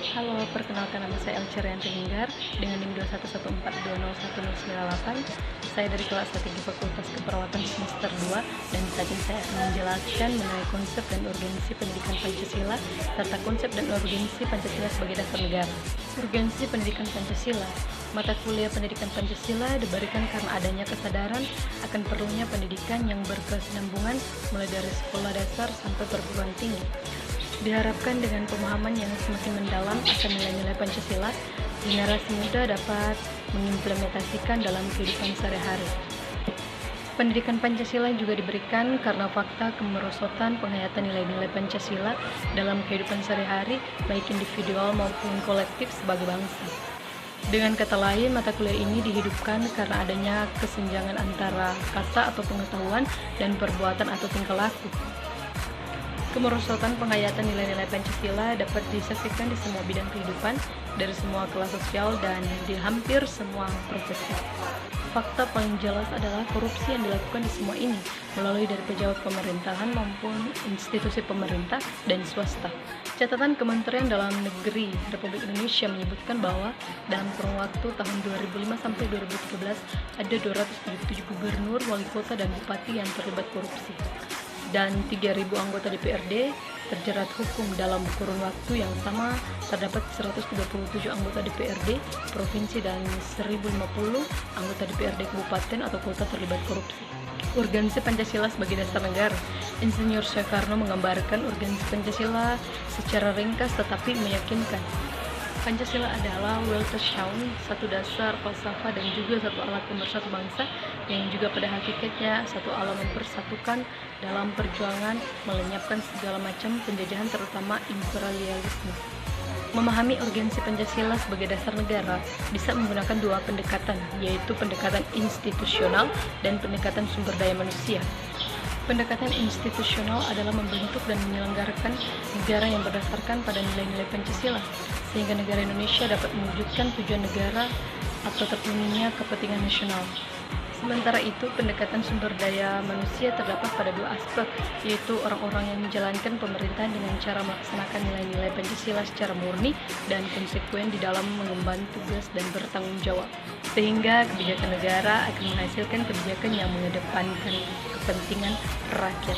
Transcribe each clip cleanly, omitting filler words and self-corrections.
Halo, perkenalkan nama saya Elcerianti Linggar dengan NIM 211420198. Saya dari kelas Strategi Fakultas Keperawatan semester 2 dan saat ini saya akan menjelaskan mengenai konsep dan urgensi pendidikan Pancasila serta konsep dan urgensi Pancasila sebagai dasar negara. Urgensi pendidikan Pancasila. Mata kuliah pendidikan Pancasila diberikan karena adanya kesadaran akan perlunya pendidikan yang berkesinambungan mulai dari sekolah dasar sampai perguruan tinggi. Diharapkan dengan pemahaman yang semakin mendalam akan nilai-nilai Pancasila, generasi muda dapat mengimplementasikan dalam kehidupan sehari-hari. Pendidikan Pancasila juga diberikan karena fakta kemerosotan penghayatan nilai-nilai Pancasila dalam kehidupan sehari-hari, baik individual maupun kolektif sebagai bangsa. Dengan kata lain, mata kuliah ini dihidupkan karena adanya kesenjangan antara kata atau pengetahuan dan perbuatan atau tingkah laku. Kemerosotan penghayatan nilai-nilai Pancasila dapat disaksikan di semua bidang kehidupan, dari semua kelas sosial dan di hampir semua profesi. Fakta paling jelas adalah korupsi yang dilakukan di semua ini, melalui dari pejabat pemerintahan maupun institusi pemerintah dan swasta. Catatan Kementerian Dalam Negeri Republik Indonesia menyebutkan bahwa dalam kurun waktu tahun 2005 sampai 2013 ada 277 gubernur, wali kota, dan bupati yang terlibat korupsi. Dan 3.000 anggota DPRD terjerat hukum. Dalam kurun waktu yang sama terdapat 137 anggota DPRD provinsi dan 1.050 anggota DPRD kabupaten atau kota terlibat korupsi. Urgensi Pancasila sebagai dasar negara. Insinyur Soekarno menggambarkan urgensi Pancasila secara ringkas tetapi meyakinkan. Pancasila adalah Weltanschauung, satu dasar falsafah dan juga satu alat pemersatu bangsa yang juga pada hakikatnya satu alat mempersatukan dalam perjuangan melenyapkan segala macam penjajahan terutama imperialisme. Memahami urgensi Pancasila sebagai dasar negara bisa menggunakan dua pendekatan, yaitu pendekatan institusional dan pendekatan sumber daya manusia. Pendekatan institusional adalah membentuk dan menyelenggarakan negara yang berdasarkan pada nilai-nilai Pancasila, sehingga negara Indonesia dapat mewujudkan tujuan negara atau terpenuhinya kepentingan nasional. Sementara itu, pendekatan sumber daya manusia terdapat pada dua aspek, yaitu orang-orang yang menjalankan pemerintahan dengan cara melaksanakan nilai-nilai Pancasila secara murni dan konsekuen di dalam mengemban tugas dan bertanggung jawab, sehingga kebijakan negara akan menghasilkan kebijakan yang mengedepankan kepentingan rakyat.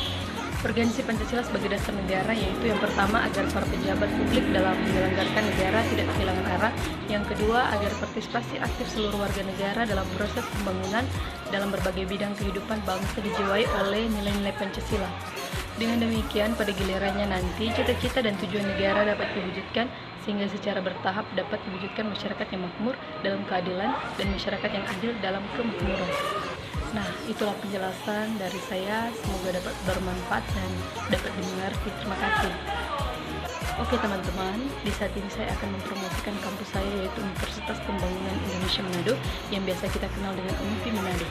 Urgensi Pancasila sebagai dasar negara yaitu yang pertama agar para pejabat publik dalam menyelenggarakan negara tidak kehilangan arah, yang kedua agar partisipasi aktif seluruh warga negara dalam proses pembangunan dalam berbagai bidang kehidupan bangsa dijiwai oleh nilai-nilai Pancasila. Dengan demikian, pada gilirannya nanti cita-cita dan tujuan negara dapat diwujudkan sehingga secara bertahap dapat diwujudkan masyarakat yang makmur dalam keadilan dan masyarakat yang adil dalam kemakmuran. Nah, itulah penjelasan dari saya. Semoga dapat bermanfaat dan dapat dimengerti. Terima kasih. Oke teman-teman, di saat ini saya akan mempromosikan kampus saya yaitu Universitas Pembangunan Indonesia Manado yang biasa kita kenal dengan UNPI Manado.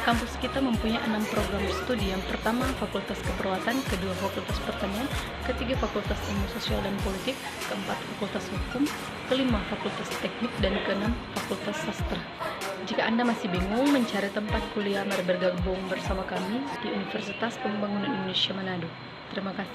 Kampus kita mempunyai 6 program studi. Yang pertama, Fakultas Keperawatan, kedua Fakultas Pertanian, ketiga Fakultas Ilmu Sosial dan Politik, keempat Fakultas Hukum, kelima Fakultas Teknik, dan keenam Fakultas Sastra. Jika Anda masih bingung mencari tempat kuliah, mari bergabung bersama kami di Universitas Pembangunan Indonesia Manado. Terima kasih.